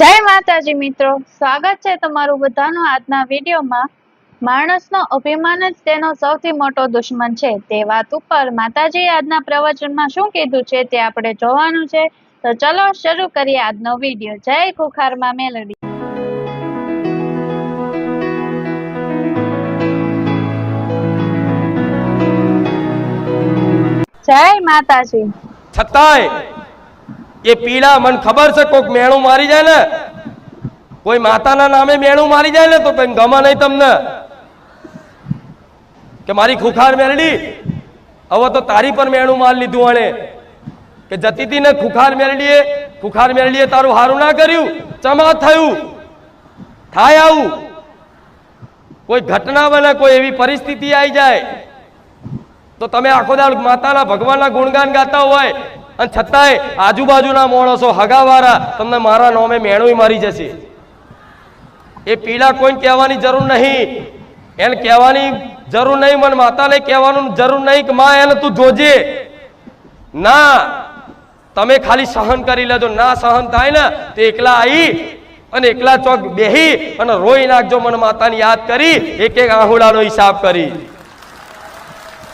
જય માતાજી મિત્રો, સ્વાગત છે તમારું બધાનું આજના વિડીયોમાં। માણસનો અભિમાન જ તેનો સૌથી મોટો દુશ્મન છે તે વાત ઉપર માતાજી આજના પ્રવચનમાં શું કીધું છે તે આપણે જોવાનું છે। તો ચલો શરૂ કરીએ આજનો વિડીયો। જય ખુખારમાં મેલડી। જય માતાજી। છતાંય એ પીડા મને ખબર છે કોઈક મેણું મારી જાય ને, કોઈ માતાના નામે મેણું મારી જાય ને તો ગમા નહીં તમને કે મારી ખુખાર મેલડી હવે તો તારી પર મેણું માર લીધું આણે કે જતી હતી ને ખુખાર મેલડીએ તારું હારું ના કર્યું, ચમા થયું થાય આવું કોઈ ઘટના બને, કોઈ એવી પરિસ્થિતિ આવી જાય તો તમે આખો દાડ માતાના ભગવાનના ગુણગાન ગાતા હોય અને છતાંય આજુબાજુના માણસો હગાવાળા તમને મારા નામે મેણું મારી જશે। એ પીડા કોઈને કહેવાની જરૂર નહીં, એને કહેવાની જરૂર નહીં, મને માતાને કહેવાનું જરૂર નહીં કે માં એને તું જોજે ના, તમે ખાલી સહન કરી લેજો। ના સહન થાય ને તો એકલા આવી અને એકલા ચોક બેહી અને રોઈ નાખજો, મને માતાને યાદ કરી એક એક આહુડાનો હિસાબ કરી।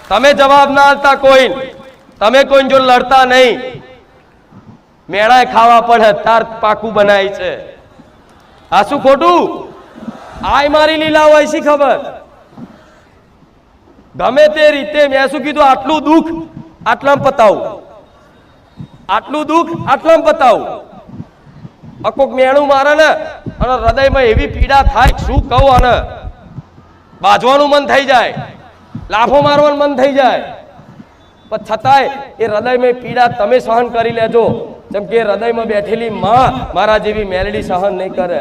તમે જવાબ ના આપતા કોઈ, તમે કોઈ જો લડતા નહીં, મેળા ખાવા પડે તાર પાકું બનાય છે। આ શું ખોટું? આય મારી લીલા હોય શી ખબર? ગમે તે રીતે મેં શું કીધું, આટલું દુઃખ આટલામાં પતાવું, આટલું દુઃખ આટલામાં પતાવું। કોક મેણું મારે ને અને હૃદયમાં એવી પીડા થાય શું કહું, અને બાજવાનું મન થઈ જાય, લાફો મારવાનું મન થઈ જાય, પણ છતાંય એ હૃદયમાં પીડા તમે સહન કરી લેજો, જેમ કે હૃદયમાં બેઠેલી માં મારા જેવી મેલડી સહન નહીં કરે।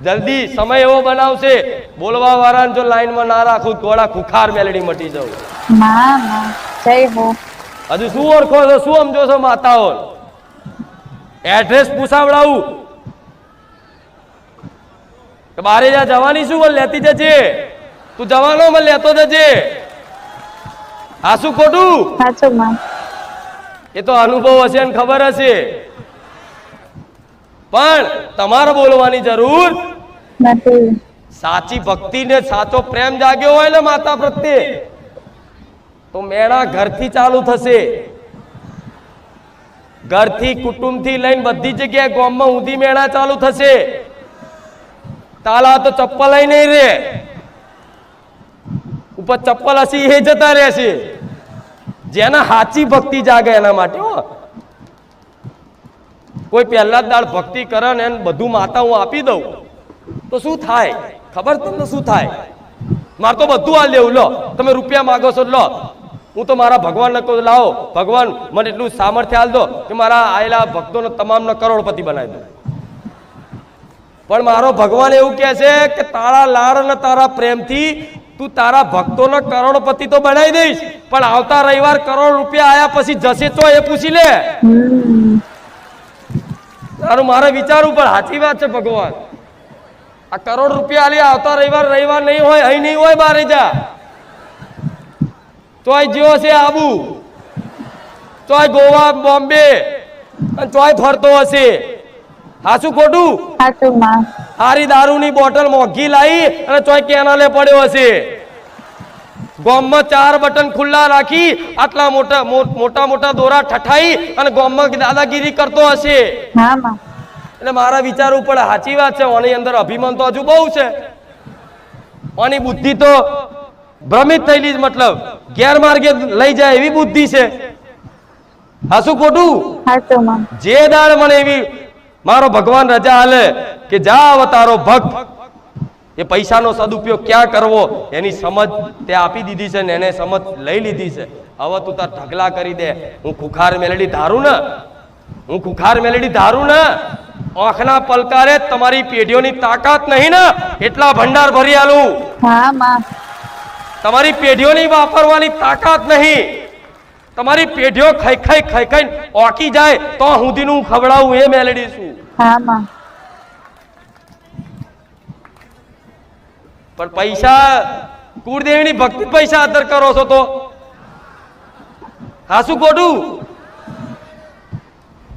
જલ્દી સમય એવો બનાવશે, બોલવા વાળાને જો લાઈનમાં ના રાખું થોડા ખુખાર મેલડી મટી જવું। હજુ શું ઓળખો છો, શું સમજો છો માતાઓ? એડ્રેસ પૂછાવડાવું કે બારે જા જવાની શું મને લેતી જજે, તું જવાનો મને લેતો જજે। આ શું ખોટું? એ તો અનુભવ હશે ને ખબર હશે, પણ તમારે બોલવાની જરૂર નથી। સાચી ભક્તિ ને સાચો પ્રેમ જાગ્યો હોય ને માતા પ્રત્યે તો મેળા ઘરથી ચાલુ થશે, ઘરથી કુટુંબથી લઈને બધી જગ્યાએ ગામમાં ઊંધી મેળા ચાલુ થશે। તાલા તો ચપ્પલ નહીં રે, ઉપર ચપ્પલ હશે એ જતા રહેશે, જેના સાચી ભક્તિ જાગે એના માટે। કોઈ પહેલા દાળ ભક્તિ કરે ને એને બધું માતા હું આપી દઉં તો શું થાય ખબર તમને? શું થાય? મારે તો બધું આ લેવું, લો તમે રૂપિયા માગો છો લો, હું તો મારા ભગવાનને કહું લાવો ભગવાન મને એટલું સામર્થ્ય આલ દો કે મારા આયેલા ભક્તોને તમામને કરોડપતિ બનાવી દો। પણ મારો ભગવાન એવું કહે છે કે તારા લાડ અને તારા પ્રેમથી તું તારા ભક્તોને કરોડપતિ તો બનાવી દઈશ, પણ આવતા રવિવાર કરોડ રૂપિયા આયા પછી જશે તો એ પૂછી લે। તારું મારે વિચારવું પણ સાચી વાત છે ભગવાન, આ કરોડ રૂપિયા આલી આવતા રવિવાર નહીં હોય, અહીં નહીં હોય, બારે જા ચોય જેવો છે આબુ, ચોય ગોવા બોમ્બે ચોય ફરતો હશે। હાચું ખોટું? હારી દારૂની બોટલ મોંઘી લાવી અને ચોય કેનાલે પડ્યો હશે, ગોમમાં 4 બટન ખુલ્લા રાખી આટલા મોટા મોટા દોરા ઠઠાઈ અને ગોમમાં દાદાગીરી કરતો હશે। એટલે મારા વિચારવું પડે સાચી વાત છે, આની અંદર અભિમાન તો હજુ બહુ છે, આની બુદ્ધિ તો ભ્રમિત થયેલી, મતલબ ગેરમાર્ગે લઈ જાય એવી બુદ્ધિ છે। હાચું ખોટું? જે દાડ મને એવી મારો ભગવાન રજા હાલે કે જા અવતારો ભક્ત, એ પૈસાનો સદુપયોગ ક્યાં કરવો એની સમજ તે આપી દીધી છે ને એને સમજ લઈ લીધી છે। હવે તું તાર ઢગલા કરી દે, હું ખુખાર મેલડી ધારું ને, હું ખુખાર મેલડી ધારું ને, આંખના પલકારે તમારી પેઢીઓની તાકાત નહીં ને એટલા ભંડાર ભરી આલું। તમારી પેઢીઓની વાપરવાની તાકાત નહીં, તમારી પેઢીઓ ખાઈ ખાઈ ઓકી જાય તો હુંધીનું ખવડાવું એ મેલડી છું। પણ પૈસા કુળદેવીની ભક્તિ પૈસા આદર કરો છો તો હાસું ખોટું?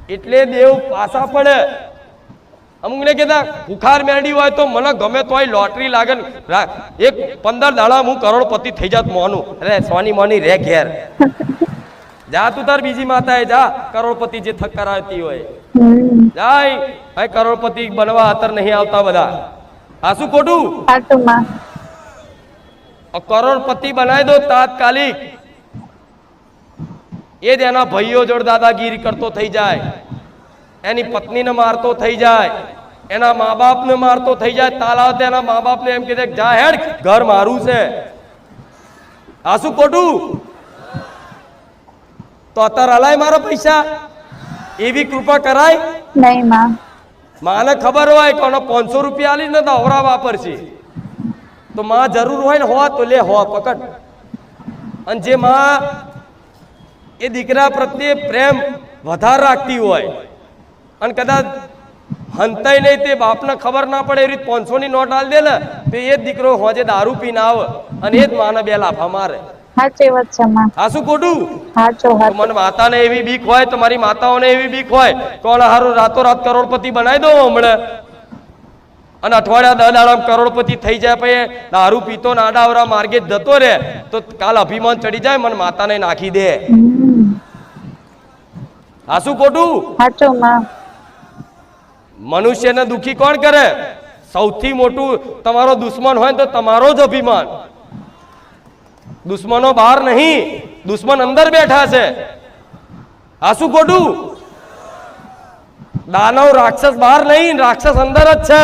એટલે દેવ પાછા પડે અમુકને કહેતા ખુખાર મેળડી હોય તો મને ગમે તોય લોટરી લાગે ને એક 15 દાડા હું કરોડપતિ થઈ જાત મોનું. અરે સોની મોની રે ઘેર જા, તું તાર બીજી માતાએ જા, કરોડપતિ જે કરાવતી હોય જાય. ભાઈ કરોડપતિ બનવા અત્યારે નહીં આવતા બધા. આ શું ખોટું? કરોડપતિ બનાવી દો તાત્કાલિક. એ જ એના ભાઈઓ જોડે દાદાગીરી કરતો થઈ જાય, એની પત્નીને મારતો થઈ જાય, એના મા બાપને મારતો થઈ જાય. તાલાવ એના મા બાપને એમ કહે જા હેડ, ઘર મારું છે. આ શું ખોટું? તો અત્યારે હલાય મારો પૈસા, એવી કૃપા કરાય નહીં? માને ખબર હોય કે 500 રૂપિયા આલી ને તો અવરા વાપરશે, તો માં જરૂર હોય ને હો તો લે, હો પકડ. અને જે માં એ દીકરા પ્રત્યે પ્રેમ વધારે રાખતી હોય અને કદાચ હંતાય નહીં, તે બાપને ખબર ના પડે, એ રીત 500 ની નોટ આલ દે ને તો એ જ દીકરો હોજે દારૂ પીને આવે અને એ જ માને 2 લાફા મારે. સાચી વાત છે માં. આ શું ખોટું? સાચું. મને માતાને એવી બીક હોય, તમારી માતાઓને એવી બીક હોય, કોણ હારું રાતોરાત કરોડપતિ બનાવી દો હમણાં, અને અઠવાડિયા 10 દાડા કરોડપતિ થઈ જાય, પછી દારૂ પીતો નાડાવરા માર્ગે જતો રહે તો કાલ અભિમાન ચડી જાય, મને માતાને નાખી દે. આ શું ખોટું? સાચું માં. મનુષ્યને દુખી કોણ કરે? સૌથી મોટું તમારો દુશ્મન હોય તો તમારો જ અભિમાન. દુશ્મનો બહાર નહીં, દુશ્મન અંદર બેઠા છે. આ શું ખોટું? દાનવ રાક્ષસ બહાર નહીં, રાક્ષસ અંદર જ છે.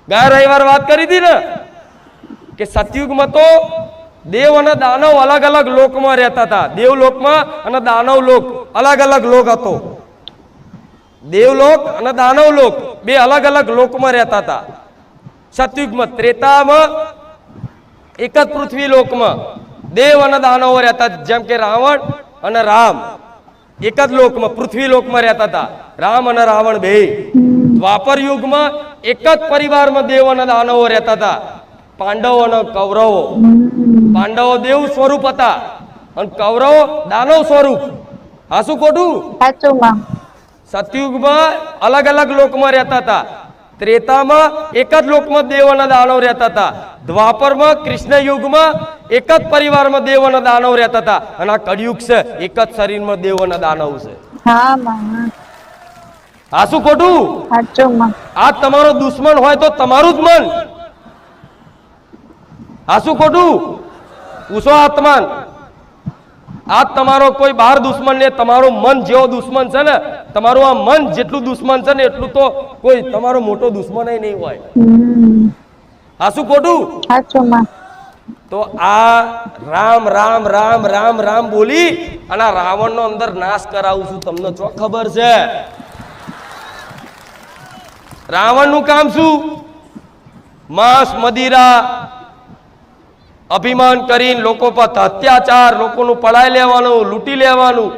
ગયા રવિવાર વાત કરી હતી ને કે સતયુગમાં તો દેવ અને દાનવ અલગ અલગ લોકમાં રહેતા હતા. દેવલોકમાં અને દાનવ લોક અલગ અલગ લોક હતો. દેવલોક અને દાનવ લોક બે અલગ અલગ લોકમાં રહેતા હતા સતયુગમાં. ત્રેતામાં એક જ પૃથ્વી લોકમાં દેવ અને દાનવો રહેતા, જેમ કે રાવણ અને રામ એક જ લોકમાં પૃથ્વી લોકમાં રહેતા હતા, રામ અને રાવણ બે. દ્વાપર યુગમાં એક જ પરિવારમાં દેવ અને દાનવો રહેતા હતા, પાંડવો અને કૌરવો. પાંડવો દેવ સ્વરૂપ હતા અને કૌરવો દાનવ સ્વરૂપ. આ શું ખોટું? સતયુગમાં અલગ અલગ લોકમાં રહેતા હતા. ત્રેતામાં એક જ લોકમાં દેવ અને દાનવ રહેતા હતા. દ્વાપરમાં કૃષ્ણ યુગમાં એક જ પરિવારમાં દેવ અને દાનવ રહેતા હતા. અને આ કળિયુગ છે, એક જ શરીરમાં દેવ અને દાનવ છે. આ શું ખોટું? આ તમારો દુશ્મન હોય તો તમારું જ મન. આ શું ખોટું? પૂછો આત્માન. આ તમારો કોઈ બહાર દુશ્મન ને, તમારું મન જેવો દુશ્મન છે ને, તમારું આ મન જેટલું દુશ્મન છે ને એટલું તો કોઈ તમારો મોટો દુશ્મન નહીં હોય. આ શું ખોટું? તો આ રામ રામ રામ રામ રામ બોલી અને રાવણ નો અંદર નાશ કરાવું છું. તમને ચો ખબર છે રાવણ નું કામ શું? માંસ મદિરા અભિમાન કરીને લોકો પર અત્યાચાર, લોકોનું પડાઈ લેવાનું, લૂંટી લેવાનું,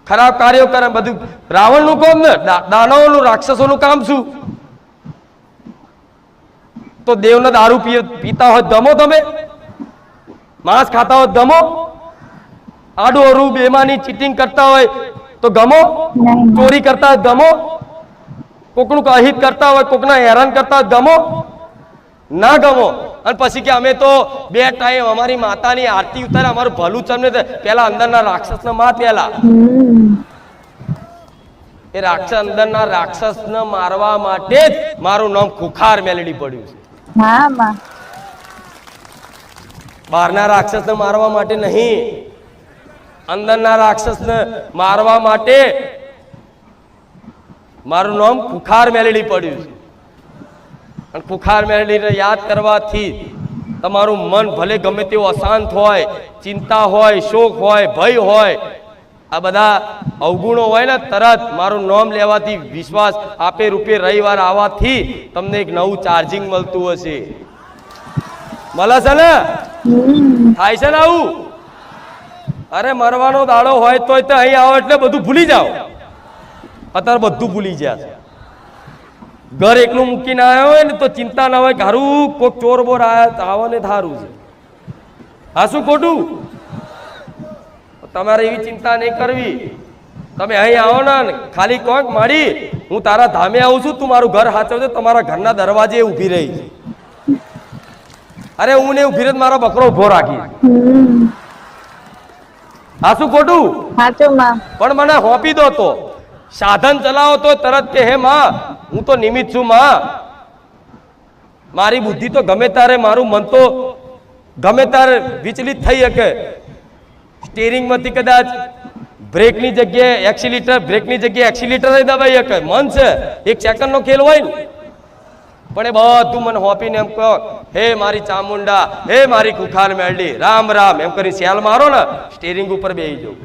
ખરાબ કાર્યો કરે બધું રાવણ નું કામ ને. દાનવોનું રાક્ષસોનું કામ શું? તો દેવને દારૂ પીતા હોય દમો, તમે માંસ ખાતા હોય દમો, આડું અરું બેમાની ચીટિંગ કરતા હોય તો ગમો, ચોરી કરતા હોય ગમો, કોકનું અહિત કરતા હોય, કોકના હેરાન કરતા હોય ગમો ના ગમો. અને પછી કે અમે તો 2 ટાઈમ અમારી માતાની આરતી ઉતારે, અમારું ભલું ચમને પેલા અંદરના રાક્ષસને માં પેલા એ રાક્ષસ અંદરના રાક્ષસને મારવા માટે જ મારું નામ ખુખાર મેલડી પડ્યું છે. બહારના રાક્ષસને મારવા માટે નહીં, અંદરના રાક્ષસને મારવા માટે મારું નામ ખુખાર મેલડી પડ્યું છે. અને ખુખાર મેલડીને યાદ કરવાથી તમારું મન ભલે ગમે તેવું અશાંત હોય, ચિંતા હોય, શોક હોય, ભય હોય, આ બધા અવગુણો હોય ને, તરત મારું નામ લેવાથી, વિશ્વાસ આપે રૂપે રવિવાર આવવાથી તમને એક નવું ચાર્જિંગ મળતું હશે. મળે છે ને? થાય છે ને આવું? અરે મરવાનો દાડો હોય તો અહીં આવો એટલે બધું ભૂલી જાઓ. અત્યારે બધું ભૂલી ગયા છે. ઘર એકલું મૂકીને આવ્યો હોય ને તો ચિંતા ના હોય, ઘરું કોઈક ચોર બોર આવો ને ધારું છે. આ શું ખોટું? તમારે એવી ચિંતા નહીં કરવી. તમે અહીં આવો ને ખાલી કોક માડી હું તારા ધામે આવું છું, તું મારું ઘર હાચવજે, તમારા ઘરના દરવાજે ઊભી રહી. અરે હું ને ઊભી રહી મારો બકરો ઉભો રાખી. આ શું ખોટું? સાચું માં. પણ મને હોપી દો તો સાધન ચલાવો તો તરત કે હે માં હું તો નિમિત્ત છું માં. મારી બુદ્ધિ તો ગમે તારે, મારું મન તો ગમે તારે વિચલિત થઈ શકે. સ્ટીરિંગ માંથી કદાચ બ્રેકની જગ્યાએ એક્સિલેટર, બ્રેકની જગ્યાએ એક્સિલેટર દબાઈ શકે. મન છે, એક સેકન્ડ નો ખેલ હોય ને. પણ એ બધું મને હોપીને એમ કહો હે મારી ચામુંડા, હે મારી ખુખાર મેલડી, રામ રામ એમ કરી સેલ મારો ને સ્ટીરિંગ ઉપર બેસી જાઉં.